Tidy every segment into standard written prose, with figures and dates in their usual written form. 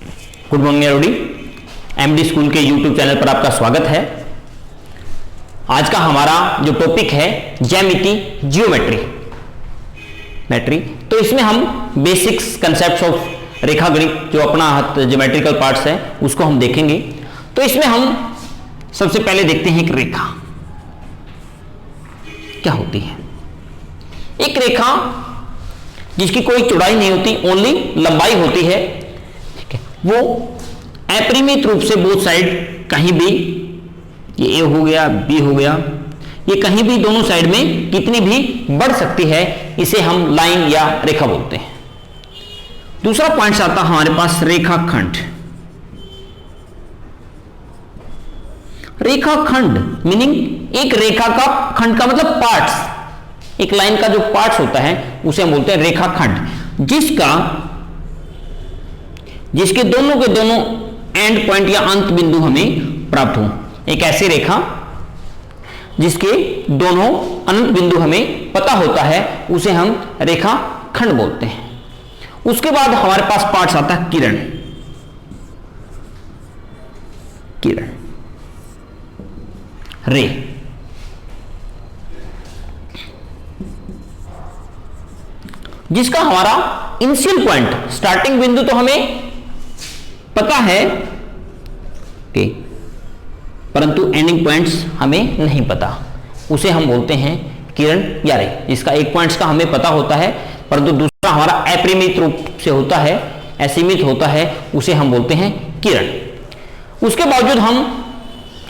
Good morning everybody, MD school के YouTube channel पर आपका स्वागत है। आज का हमारा जो टॉपिक है ज्यामिति, जियोमेट्री। तो इसमें हम बेसिक्स कंसेप्ट्स ऑफ रेखागणित, जो अपना ज्योमेट्रिकल पार्ट्स है, उसको हम देखेंगे। तो इसमें हम सबसे पहले देखते हैं एक रेखा क्या होती है। एक रेखा जिसकी कोई चौड़ाई नहीं होती, ओनली लंबाई होती है, ठीक है। वो अपरिमित रूप से बोथ साइड कहीं भी, ये ए हो गया, बी हो गया, ये कहीं भी दोनों साइड में कितनी भी बढ़ सकती है, इसे हम लाइन या रेखा बोलते हैं। दूसरा पॉइंट आता है हमारे पास रेखाखंड। रेखाखंड मीनिंग एक रेखा का खंड का मतलब पार्ट्स, एक लाइन का जो पार्ट्स होता है उसे हम बोलते हैं रेखाखंड, जिसके दोनों के दोनों एंड पॉइंट या अंत बिंदु हमें प्राप्त हो। एक ऐसी रेखा जिसके दोनों अनंत बिंदु हमें पता होता है उसे हम रेखाखंड बोलते हैं। उसके बाद हमारे पास पार्ट्स आता है किरण। रे, जिसका हमारा इनिशियल पॉइंट, स्टार्टिंग बिंदु तो हमें पता है कि, परंतु एंडिंग पॉइंट्स हमें नहीं पता, उसे हम बोलते हैं किरण या रे। जिसका एक पॉइंट्स का हमें पता होता है परंतु दूसरा हमारा अपरिमित रूप से होता है, असीमित होता है, उसे हम बोलते हैं किरण। उसके बावजूद हम,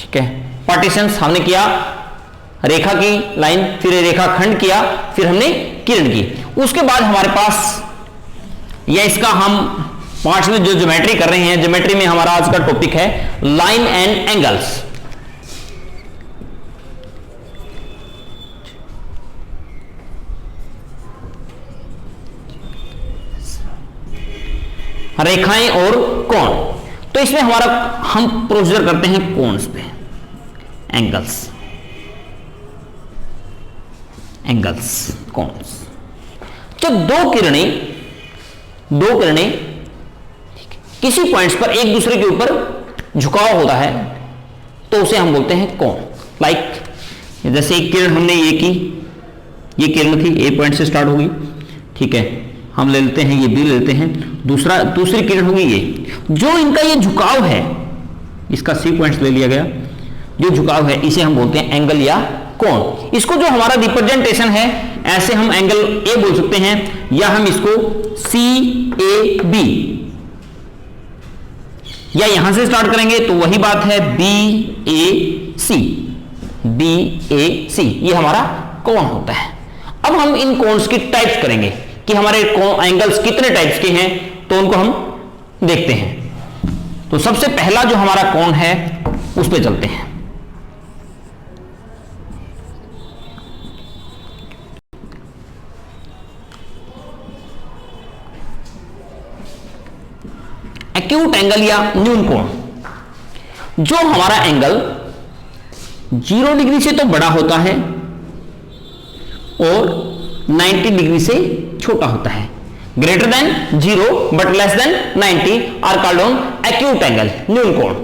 ठीक है, पार्टीशंस हमने किया, रेखा की लाइन, फिर रेखाखंड किया, फिर हमने किरण की। उसके बाद हमारे पास या इसका हम पार्ट्स में जो ज्योमेट्री कर रहे हैं, ज्योमेट्री में हमारा आज का टॉपिक है लाइन एंड एंगल्स। रेखाएं और कोण। तो इसमें हमारा हम प्रोसीजर करते हैं कोन्स पे, एंगल्स, कोन्स। जब दो किरणें किसी पॉइंट्स पर एक दूसरे के ऊपर झुकाव होता है तो उसे हम बोलते हैं कोण। लाइक जैसे एक किरण हमने ये की, ये किरण थी, ए पॉइंट से स्टार्ट होगी, ठीक है, हम ले लेते हैं, ये बी ले लेते हैं, दूसरी किरण होगी ये, जो इनका ये झुकाव है, इसका सी पॉइंट ले लिया गया, जो झुकाव है इसे हम बोलते हैं एंगल या कोण। इसको जो हमारा रिप्रेजेंटेशन है, ऐसे हम एंगल ए बोल सकते हैं, या हम इसको सी ए बी, या यहां से स्टार्ट करेंगे तो वही बात है बी ए सी, ये हमारा कोण होता है। अब हम इन कोन्स की टाइप्स करेंगे कि हमारे एंगल्स कितने टाइप्स के हैं, तो उनको हम देखते हैं। तो सबसे पहला जो हमारा कोण है उस पर चलते हैं। एक्यूट एंगल या न्यून कोण। जो हमारा एंगल 0 डिग्री से तो बड़ा होता है और 90 डिग्री से छोटा होता है। Greater than 0 but less than 90 are called on acute angle, न्यून कोण।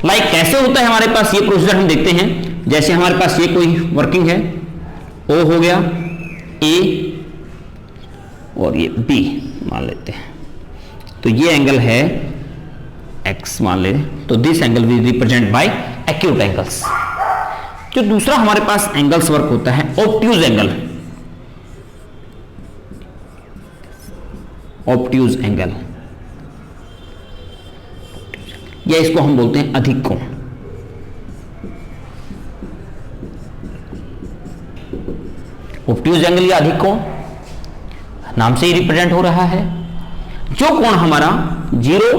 लाइक कैसे होता है हमारे पास, ये प्रोसीजर हम देखते हैं। जैसे हमारे पास ये कोई वर्किंग है, ओ हो गया, ए और ये बी मान लेते हैं, तो ये एंगल है x मान ले, तो this angle will represent by acute angles. जो दूसरा हमारे पास एंगल्स वर्क होता है ऑब्ट्यूज एंगल, या इसको हम बोलते हैं अधिक कोण। ऑब्ट्यूज एंगल या अधिक कोण नाम से ही रिप्रेजेंट हो रहा है। जो कोण हमारा 0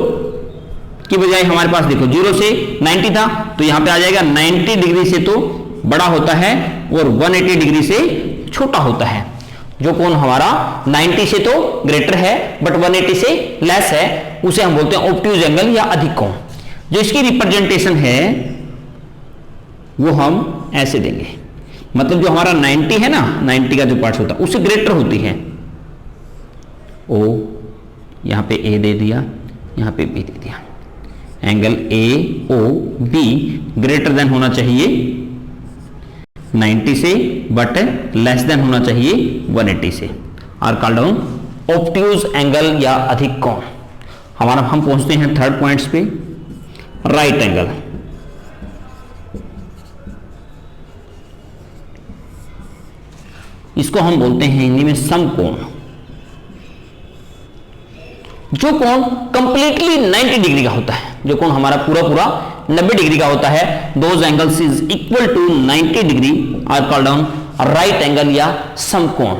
की बजाय हमारे पास देखो 0 से 90 था, तो यहां पे आ जाएगा 90 डिग्री से तो बड़ा होता है और 180 डिग्री से छोटा होता है। जो कोण हमारा 90 से तो ग्रेटर है बट 180 से लेस है, उसे हम बोलते हैं ऑब्ट्यूज एंगल या अधिक कोण। जो इसकी रिप्रेजेंटेशन है वो हम ऐसे देंगे, मतलब जो हमारा 90 है ना, 90 का जो पार्ट होता है उससे ग्रेटर होती है। ओ यहां पे ए दे दिया, यहां पे बी दे दिया। Angle A O B greater than होना चाहिए 90 से बट लेस देन होना चाहिए 180 से, are called down obtuse angle या अधिक कोण। हमारा हम पहुंचते हैं थर्ड पॉइंट्स पे, राइट एंगल। इसको हम बोलते हैं हिंदी में समकोण। जो कोण कंप्लीटली 90 डिग्री का होता है, जो कोण हमारा पूरा पूरा 90 डिग्री का होता है, those angles is equal to 90 degree are called down right angle या समकोण,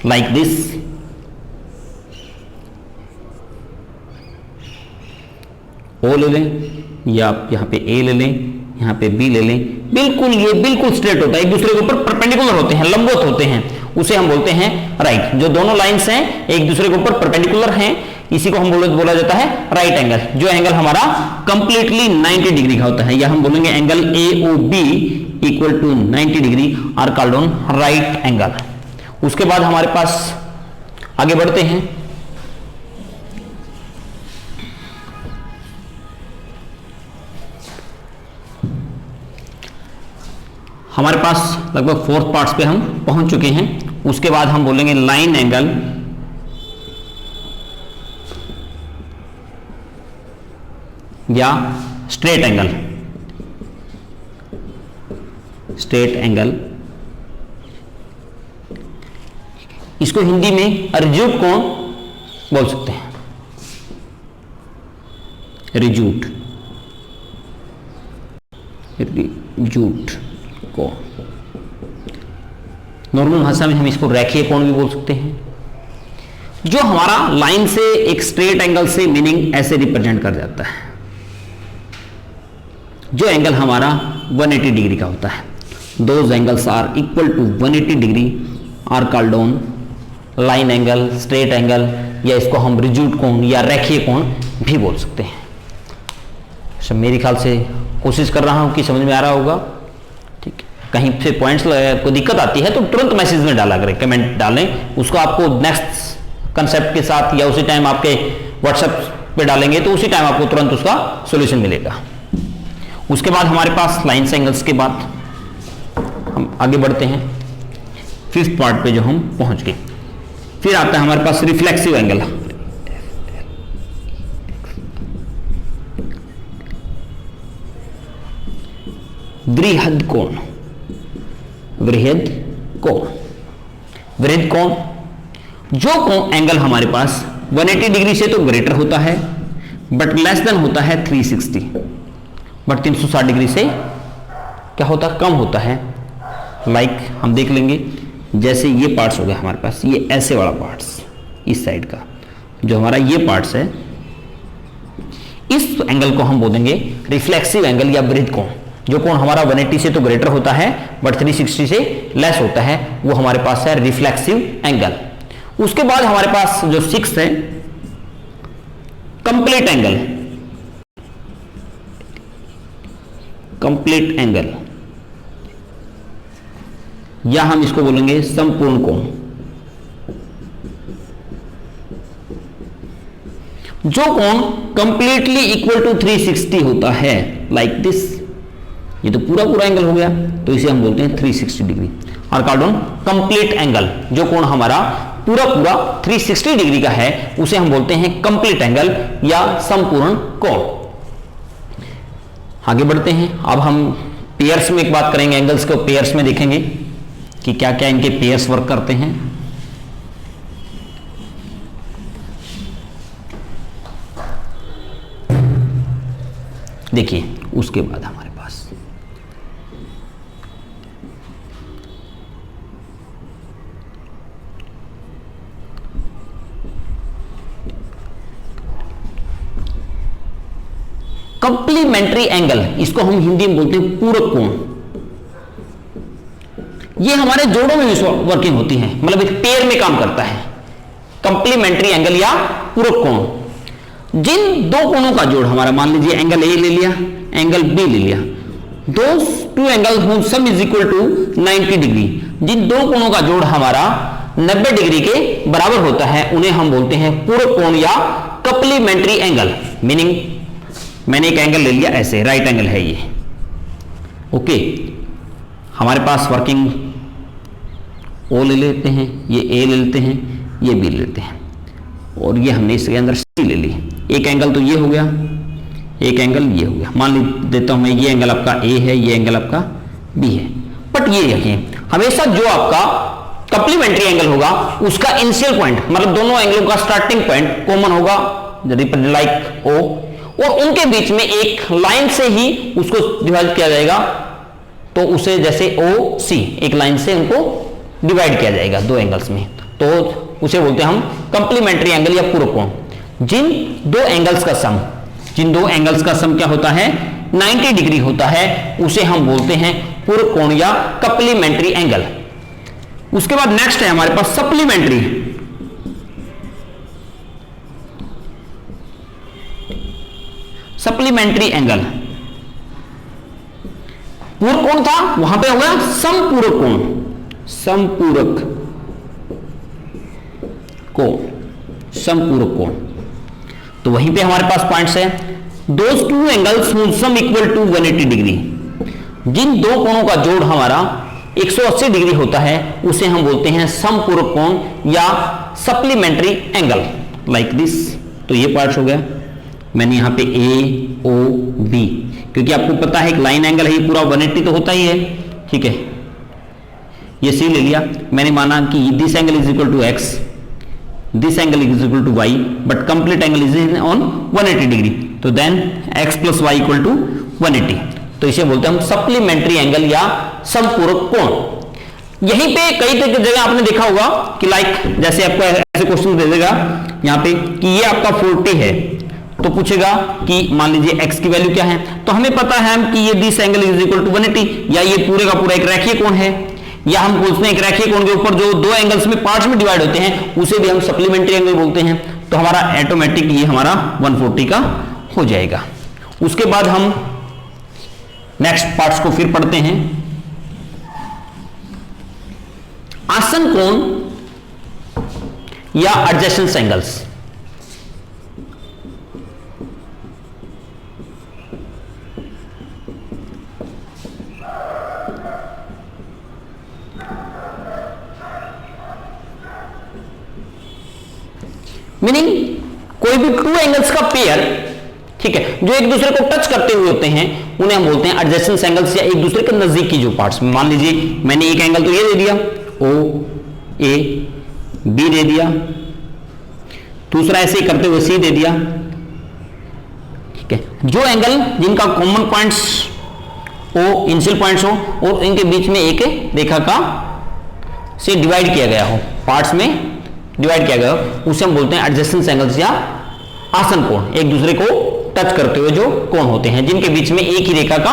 लाइक दिस। ओ ले लें या आप यहां पे ए ले लें, यहां पे बी ले लें, बिल्कुल ये बिल्कुल स्ट्रेट होता है, एक दूसरे के ऊपर परपेंडिकुलर होते हैं, लंबवत होते हैं, उसे हम बोलते हैं राइट। जो दोनों लाइंस हैं एक दूसरे के ऊपर परपेंडिकुलर हैं, इसी को हम बोला जाता है राइट एंगल। जो एंगल हमारा कंप्लीटली 90 डिग्री का होता है, या हम बोलेंगे angle A O B equal to 90 degree are called on right angle. उसके बाद हमारे पास आगे बढ़ते हैं, हमारे पास लगभग फोर्थ पार्ट्स पे हम पहुंच चुके हैं। उसके बाद हम बोलेंगे लाइन एंगल या स्ट्रेट एंगल। स्ट्रेट एंगल, इसको हिंदी में रिज्यूट कोण बोल सकते हैं, रिज्यूट कोण। नॉर्मल भाषा में हम इसको रेखीय कोण भी बोल सकते हैं। जो हमारा लाइन से एक स्ट्रेट एंगल से मीनिंग ऐसे रिप्रेजेंट कर जाता है, जो एंगल हमारा 180 डिग्री का होता है, those angles are equal to 180 degree are called on line angle, straight angle, या इसको हम रिज्यूट कोण या रेखीय कोण भी बोल सकते हैं। सब मेरे ख्याल से कोशिश कर रहा हूं कि समझ में आ रहा होगा। ठीक है, कहीं से पॉइंट्स को दिक्कत आती है तो तुरंत मैसेज में डाला करें, कमेंट डालें, उसको आपको नेक्स्ट कंसेप्ट के साथ या उसी टाइम आपके व्हाट्सएप पे डालेंगे तो उसी टाइम आपको तुरंत उसका सॉल्यूशन मिलेगा। उसके बाद हमारे पास लाइन्स एंगल्स के बाद हम आगे बढ़ते हैं फिफ्थ पार्ट पे जो हम पहुंच गए। फिर आता है हमारे पास रिफ्लेक्सिव एंगल। वृहद कोण, वृहद कोण, वृहद कोण, जो कोण एंगल हमारे पास 180 डिग्री से तो ग्रेटर होता है बट लेस देन होता है 360, बट 360 डिग्री से क्या होता है, कम होता है। लाइक हम देख लेंगे, जैसे ये पार्ट्स हो गया हमारे पास, ये ऐसे वाला पार्ट्स इस साइड का, जो हमारा ये पार्ट्स है, इस एंगल को हम बोलेंगे रिफ्लेक्सिव एंगल या वृहद कोण। जो कोण हमारा 180 से तो ग्रेटर होता है बट 360 से लेस होता है, वो हमारे पास है रिफ्लेक्सिव एंगल। उसके बाद हमारे पास जो 6 है कंप्लीट एंगल, कंप्लीट एंगल, या हम इसको बोलेंगे संपूर्ण कोण। जो कोण कंप्लीटली इक्वल टू 360 होता है, लाइक दिस, ये तो पूरा पूरा एंगल हो गया, तो इसे हम बोलते हैं 360 डिग्री और कॉल्ड ऑन कंप्लीट एंगल। जो कोण हमारा पूरा पूरा 360 डिग्री का है उसे हम बोलते हैं कंप्लीट एंगल या संपूर्ण कोण। आगे बढ़ते हैं, अब हम पेयर्स में एक बात करेंगे, एंगल्स को पेयर्स में देखेंगे कि क्या क्या इनके पेयर्स वर्क करते हैं। देखिए, उसके बाद हमारे पास कंप्लीमेंट्री एंगल, इसको हम हिंदी में बोलते हैं पूरक कोण। ये हमारे जोड़ों में भी वर्किंग होती है, मतलब एक पेयर में काम करता है। कंप्लीमेंट्री एंगल या पूरक कोण, जिन दो कोणों का जोड़ हमारा, मान लीजिए एंगल ए ले लिया, एंगल बी ले लिया, those two angle whose sum is equal to 90 degree. जिन दो कोणों का जोड़ हमारा 90 डिग्री के बराबर होता है उन्हें हम बोलते हैं पूरक कोण या कप्लीमेंट्री एंगल। मीनिंग मैंने एक एंगल ले लिया ऐसे, राइट एंगल है ये, ओके। हमारे पास वर्किंग ओ ले लेते हैं, ये ए ले लेते हैं, ये बी ले लेते हैं, और ये हमने इसके अंदर सी ले ली। एक एंगल तो ये हो गया, एक एंगल ये हो गया। मान देता हूं मैं ये एंगल आपका ए है, ये एंगल आपका बी है। बट ये देखिए हमेशा जो आपका कप्लीमेंट्री एंगल होगा उसका इनिशियल पॉइंट, मतलब दोनों एंगलों का स्टार्टिंग पॉइंट कॉमन होगा, लाइक ओ, और उनके बीच में एक लाइन से ही उसको डिवाइड किया जाएगा, तो उसे जैसे ओ सी एक लाइन से उनको डिवाइड किया जाएगा दो एंगल्स में, तो उसे बोलते हैं हम कप्लीमेंट्री एंगल या पूरक कोण। जिन दो एंगल्स का सम क्या होता है 90 डिग्री होता है, उसे हम बोलते हैं पूरक कोण या कप्लीमेंट्री एंगल। उसके बाद नेक्स्ट है हमारे पास सप्लीमेंट्री। सप्लीमेंट्री एंगल, पूरक कोण था वहां पे हो गया समपूरक कोण, समपूरक कोण, समपूरक कोण। तो वहीं पे हमारे पास पॉइंट्स है, those two angles whose sum equal to 180 degree. जिन दो कोणों का जोड़ हमारा 180 डिग्री होता है उसे हम बोलते हैं समपूरक कोण या सप्लीमेंट्री एंगल, लाइक दिस। तो ये पार्ट्स हो गया, मैंने यहां पे ए ओ बी, क्योंकि आपको पता है एक लाइन एंगल है, पूरा 180 तो होता ही है, ठीक है। ये सी ले लिया, मैंने माना कि this angle is equal to x, this angle is equal to y, but complete angle is on 180 degree, तो then x plus y equal to 180। तो इसे बोलते हैं हम सप्लीमेंट्री एंगल या समपूरक कोण। यहीं पे कई जगह आपने देखा होगा कि लाइक जैसे आपको ऐसे क्वेश्चन दे देगा यहाँ पे कि ये आपका 40 है, तो पूछेगा कि मान लीजिए x की वैल्यू क्या है, तो हमें पता है कि ये this angle is equal to 180, या ये पूरे का पूरा एक रेखीय कोण है, या हम बोलते हैं एक रेखीय कोण के ऊपर जो दो एंगल्स में पार्ट्स में डिवाइड होते हैं उसे भी हम सप्लीमेंट्री एंगल बोलते हैं। तो हमारा ऑटोमेटिक ये हमारा 140 का हो जाएगा। उसके बाद हम नेक्स्ट पार्ट्स को फिर पढ़ते हैं। आसन कोण या एडजेसेंट एंगल्स। मीनिंग कोई भी टू एंगल्स का पेयर, ठीक है, जो एक दूसरे को टच करते हुए होते हैं उन्हें हम बोलते हैं एडजेसेंट एंगल्स, या एक दूसरे के नजदीक की जो पार्ट्स। मान लीजिए मैंने एक एंगल तो ये दे दिया ओ ए बी दे दिया, दूसरा ऐसे ही करते हुए सी दे दिया, ठीक है। जो एंगल जिनका कॉमन पॉइंट्स ओ इनिशियल पॉइंट्स हो और इनके बीच में एक रेखा का से डिवाइड किया गया हो, पार्ट्स में डिवाइड किया गया, उसे हम बोलते हैं एडजेसेंट एंगल्स या आसन कोण। एक दूसरे को टच करते हुए जो कोण होते हैं जिनके बीच में एक ही रेखा का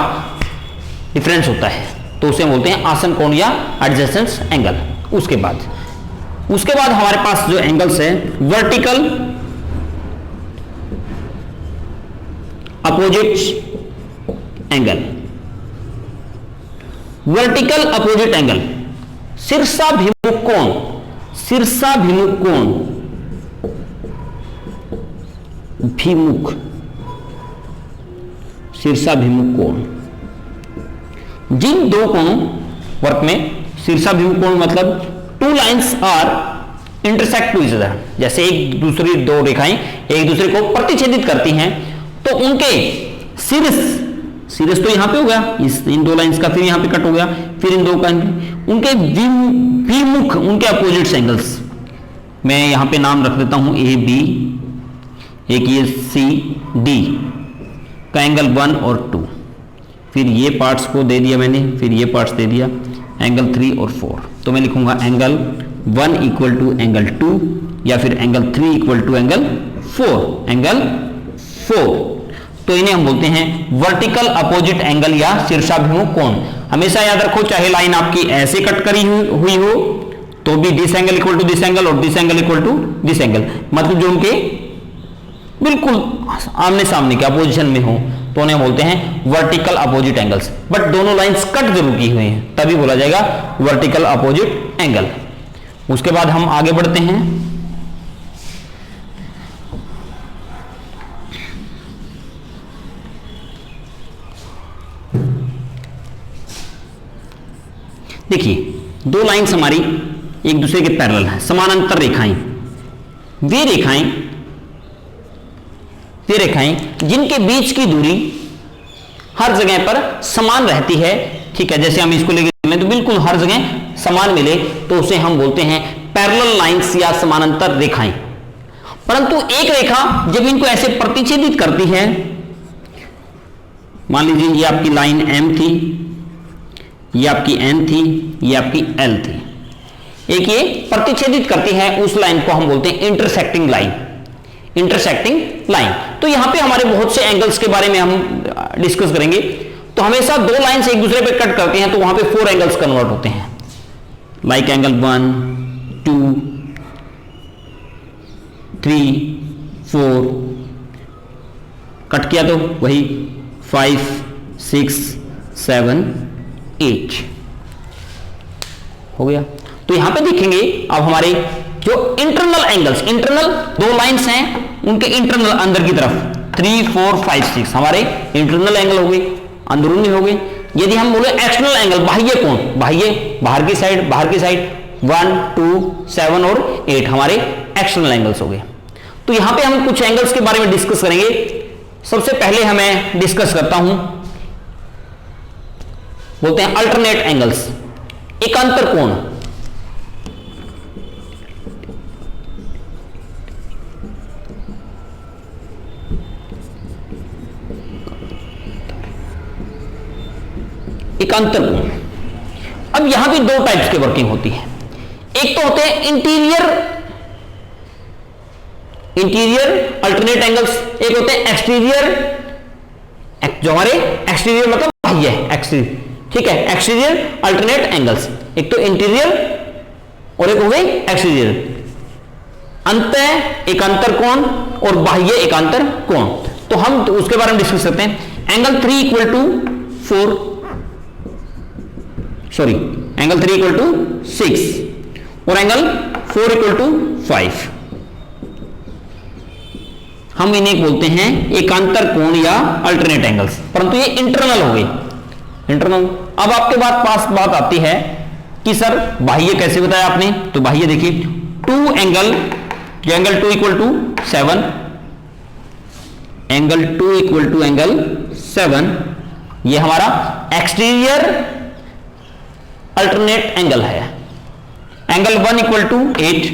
डिफरेंस होता है, तो उसे हम बोलते हैं आसन कोण या एडजेसेंट एंगल। उसके बाद हमारे पास जो एंगल्स है vertical opposite angle. Vertical opposite angle, शीर्षाभिमुख कोण, शीर्षाभिमुख कोण, भिमुख, शीर्षाभिमुख कोण। जिन दो कोणों वर्क में शीर्षाभिमुख कोण मतलब two lines are intersect to each other, जैसे एक दूसरी दो रेखाएं एक दूसरे को प्रतिच्छेदित करती हैं, तो उनके शीर्ष तो यहां पे हो गया, इन दो लाइंस का, फिर यहां पे कट हो गया, फिर इन दो का, उनके विमुख, उनके अपोजिट एंगल्स, मैं यहां पे नाम रख देता हूं ए बी, एक ये सी डी का एंगल 1 और 2, फिर ये पार्ट्स को दे दिया मैंने, फिर ये पार्ट्स दे दिया एंगल 3 और 4, तो मैं लिखूंगा एंगल 1 इक्वल टू एंगल 2, या फिर angle 3 equal to angle 4, angle 4। तो इन्हें हम बोलते हैं वर्टिकल अपोजिट एंगल या शीर्षाभिमुख कोण। हमेशा याद रखो, चाहे लाइन आपकी ऐसे कट करी हुई हो तो भी this angle equal to this angle और this angle equal to this angle, मतलब जो उनके बिल्कुल आमने सामने के अपोजिशन में हो तो उन्हें बोलते हैं वर्टिकल अपोजिट एंगल्स। बट दोनों लाइंस कट जरूर की हुई हैं तभी बोला जाएगा वर्टिकल अपोजिट एंगल। उसके बाद हम आगे बढ़ते हैं। देखिए, दो लाइंस हमारी एक दूसरे के पैरेलल हैं, समानांतर रेखाएं। वे रेखाएं जिनके बीच की दूरी हर जगह पर समान रहती है, ठीक है। जैसे हम इसको लेके चलें तो बिल्कुल हर जगह समान मिले तो उसे हम बोलते हैं पैरेलल लाइंस या समानांतर रेखाएं। परंतु एक रेखा जब इनको ऐसे प्रतिच्छेदित करती है, मान लीजिए ये आपकी लाइन M थी, ये आपकी N थी, ये आपकी L थी, एक ये प्रतिच्छेदित करती है, उस लाइन को हम बोलते हैं इंटरसेक्टिंग लाइन। तो यहां पे हमारे बहुत से एंगल्स के बारे में हम डिस्कस करेंगे। तो हमेशा दो लाइंस एक दूसरे पे कट करते हैं तो वहां पे 4 एंगल्स कन्वर्ट होते हैं, लाइक एंगल 1, 2, 3, 4, कट किया तो वही 5, 6, 7, 8 हो गया। तो यहां पे देखेंगे अब हमारे जो इंटरनल एंगल्स, इंटरनल दो लाइंस हैं उनके इंटरनल अंदर की तरफ 3, 4, 5, 6 हमारे इंटरनल एंगल हो गए, अंदरूनी हो गए। यदि हम बोले एक्सटर्नल एंगल, बाह्य कोण, बाह्य बाहर की साइड 1, 2, 7 और 8 हमारे एक्सटर्नल एंगल्स हो गए। तो यहां पे हम कुछ एंगल्स के बारे में डिस्कस करेंगे। सबसे पहले हमें डिस्कस करता हूं, बोलते हैं अल्टरनेट एंगल्स, एकांतर कोण। एकांतर कोण, अब यहां भी दो टाइप्स की वर्किंग होती है। एक तो होते हैं इंटीरियर अल्टरनेट एंगल्स, एक होते हैं एक्सटीरियर, जो हमारे एक्सटीरियर मतलब बाह्य एक्सटीरियर, ठीक है, एक्सटीरियर अल्टरनेट एंगल्स। एक तो इंटीरियर और एक हो गई एक्सटीरियर, अंतः एकांतर कोण और बाह्य एकांतर कोण। तो हम तो उसके बारे में डिस्कस करते हैं। Angle 3 equal to 4, sorry angle 3 equal to 6 और एंगल 4 इक्वल टू 5, हम इन्हें बोलते हैं एकांतर कोण या अल्टरनेट एंगल्स, परंतु ये इंटरनल हो गई, इंटरनल। अब आपके पास बात आती है कि सर बाह्य कैसे बताया आपने, तो बाह्य देखिए 2 angle, angle 2 equal to 7, angle 2 equal to angle 7, ये हमारा एक्सटीरियर अल्टरनेट एंगल है। एंगल 1 इक्वल टू 8,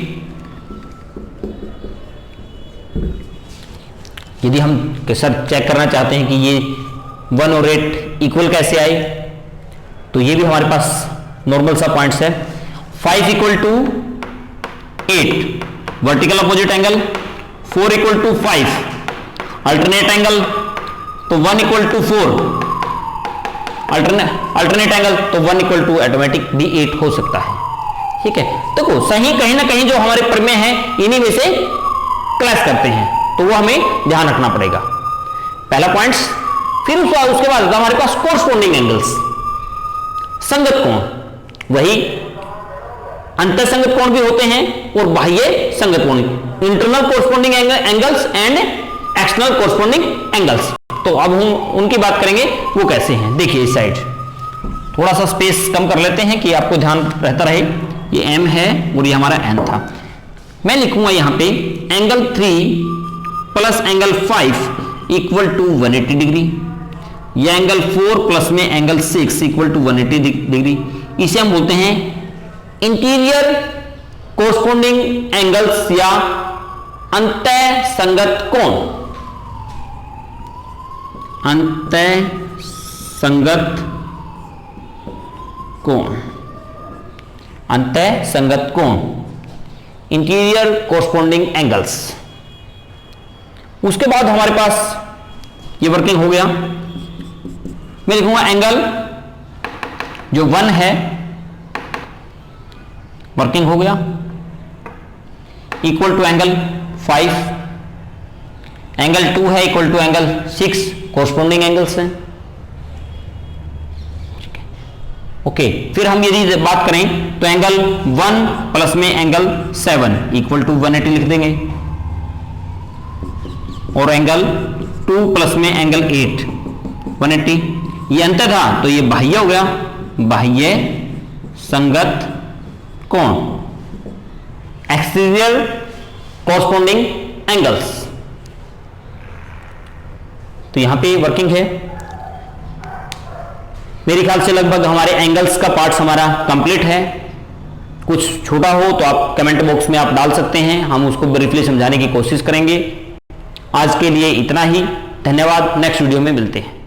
यदि हम सर चेक करना चाहते हैं कि ये 1 और 8 इक्वल कैसे आए, तो ये भी हमारे पास नॉर्मल सा पॉइंट्स है। 5 equal to 8 vertical opposite angle, 4 equal to 5 alternate angle, तो 1 इक्वल टू 4 अल्टरनेट एंगल, तो 1 इक्वल टू ऑटोमेटिक भी 8 हो सकता है, ठीक है। देखो सही कहीं ना कहीं जो हमारे प्रमेय हैं इन्हीं में से क्लैश करते हैं, तो वो हमें ध्यान रखना पड़ेगा, पहला पॉइंट्स। फिर उसके बाद हमारे पास कोरस्पोंडिंग एंगल्स, संगत कोण, वही अंतर संगत कोण भी होते हैं और बाह्य संगत कोण, internal corresponding angles and external corresponding angles. तो अब हम उनकी बात करेंगे वो कैसे हैं। देखिए इस साइड थोड़ा सा स्पेस कम कर लेते हैं कि आपको ध्यान रहता रहे। ये M है और ये हमारा N था। मैं लिखूंगा यहां पे angle 3 plus angle 5 equal to 180 degree, या एंगल 4 प्लस में एंगल 6 इक्वल टू 180 डिग्री। इसे हम बोलते हैं इंटीरियर कोरस्पोंडिंग एंगल्स या अंतः संगत कोण, अंतः संगत कोण, अंतः संगत कोण, इंटीरियर कोरस्पोंडिंग एंगल्स। उसके बाद हमारे पास ये वर्किंग हो गया। मैं लिखूंगा एंगल जो 1 है, वर्किंग हो गया, इक्वल टू एंगल 5, एंगल 2 है equal to angle 6, corresponding angles हैं। ओके, फिर हम यदि बात करें तो एंगल 1 प्लस में एंगल 7 इक्वल टू 180 लिख देंगे, और एंगल 2 प्लस में एंगल 8 180, ये अंतर था तो ये बाह्य हो गया, बाह्य संगत कोण, एक्सटीरियर कॉरस्पॉन्डिंग एंगल्स। तो यहां पे वर्किंग है। मेरे ख्याल से लगभग हमारे एंगल्स का पार्ट्स हमारा कंप्लीट है। कुछ छोटा हो तो आप कमेंट बॉक्स में आप डाल सकते हैं, हम उसको ब्रीफली समझाने की कोशिश करेंगे। आज के लिए इतना ही, धन्यवाद। नेक्स्ट वीडियो में मिलते हैं।